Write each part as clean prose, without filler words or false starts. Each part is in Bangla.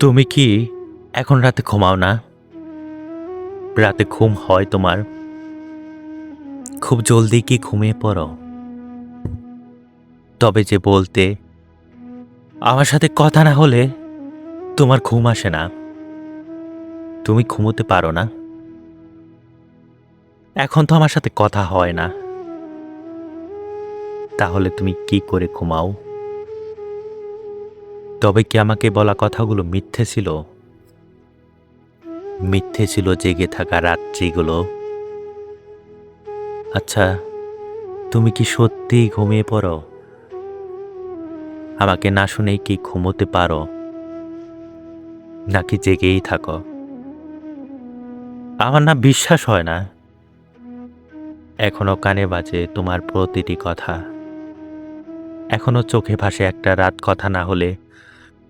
তুমি কি এখন রাতে ঘুমাও না? রাতে ঘুম হয় তোমার? খুব জলদি কি ঘুমিয়ে পড়ো? তবে যে বলতে, আমার সাথে কথা না হলে তোমার ঘুম আসে না। তুমি ঘুমোতে পারো না? এখন তো আমার সাথে কথা হয় না। তাহলে তুমি কি করে ঘুমাও? তবে কি আমাকে বলা কথাগুলো মিথ্যে ছিল? মিথ্যে ছিল জেগে থাকা রাত্রিগুলো? আচ্ছা, তুমি কি সত্যিই ঘুমিয়ে পড়ো? আমাকে না শুনেই কি ঘুমোতে পারো? নাকি জেগেই থাকো? আমার না বিশ্বাস হয় না। এখনো কানে বাজে তোমার প্রতিটি কথা। এখনো চোখে ভাসে একটা রাত কথা না হলে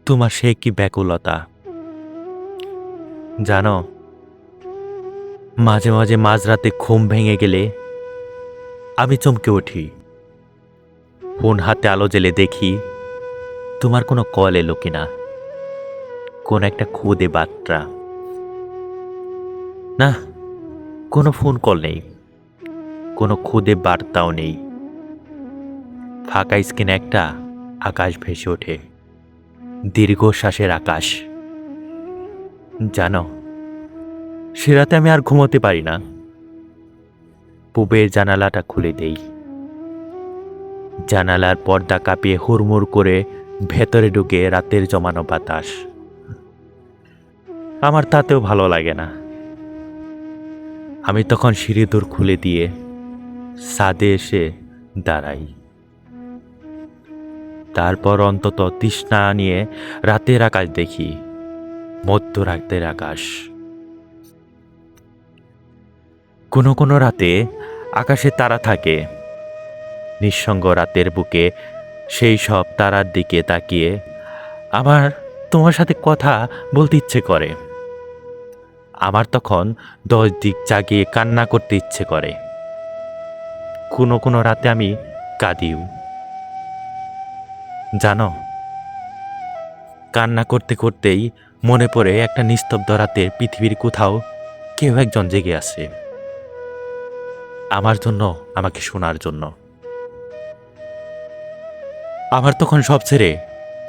তোমার সে কি ব্যাকুলতা। জানো, মাঝে মাঝে মাঝরাতে ঘুম ভেঙে গেলে আমি চমকে উঠি। ফোন হাতে আলো জ্বেলে দেখি তোমার কোনো কল এলো কিনা, কোন একটা খুদে বার্তা। না, কোনো ফোন কল নেই, কোনো খুদে বার্তাও নেই। ফাঁকা স্ক্রিনে একটা আকাশ ভেসে ওঠে, দীর্ঘশ্বাসের আকাশ। জানো, সে রাতে আমি আর ঘুমোতে পারি না। পূবের জানালাটা খুলে দেই। জানালার পর্দা কাঁপিয়ে হুড়মুড় করে ভেতরে ঢুকে রাতের জমানো বাতাস। আমার তাতেও ভালো লাগে না। আমি তখন সিঁড়ি দূর খুলে দিয়ে ছাদে এসে দাঁড়াই। তারপর অন্তত তৃষ্ণা নিয়ে রাতের আকাশ দেখি, মধ্যরাতের আকাশ। কোনো কোনো রাতে আকাশে তারা থাকে। নিঃসঙ্গ রাতের বুকে সেই সব তারার দিকে তাকিয়ে আমার তোমার সাথে কথা বলতে ইচ্ছে করে। আমার তখন 10 দিক জাগিয়ে কান্না করতে ইচ্ছে করে। কোনো কোনো রাতে আমি কাঁদিও। জানো, কান্না করতে করতেই মনে পড়ে একটা নিস্তব্ধ রাতে পৃথিবীর কোথাও কেউ একজন জেগে আছে, আমার জন্য, আমাকে শোনার জন্য। আমার তখন সব ছেড়ে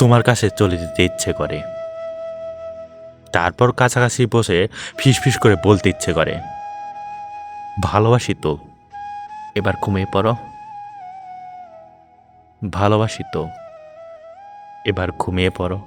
তোমার কাছে চলে যেতে ইচ্ছে করে। তারপর কাছাকাছি বসে ফিসফিস করে বলতে ইচ্ছে করে, ভালোবাসি তো, এবার ঘুমিয়ে পড়ো। ভালোবাসি তো, এবার ঘুমিয়ে পড়ো।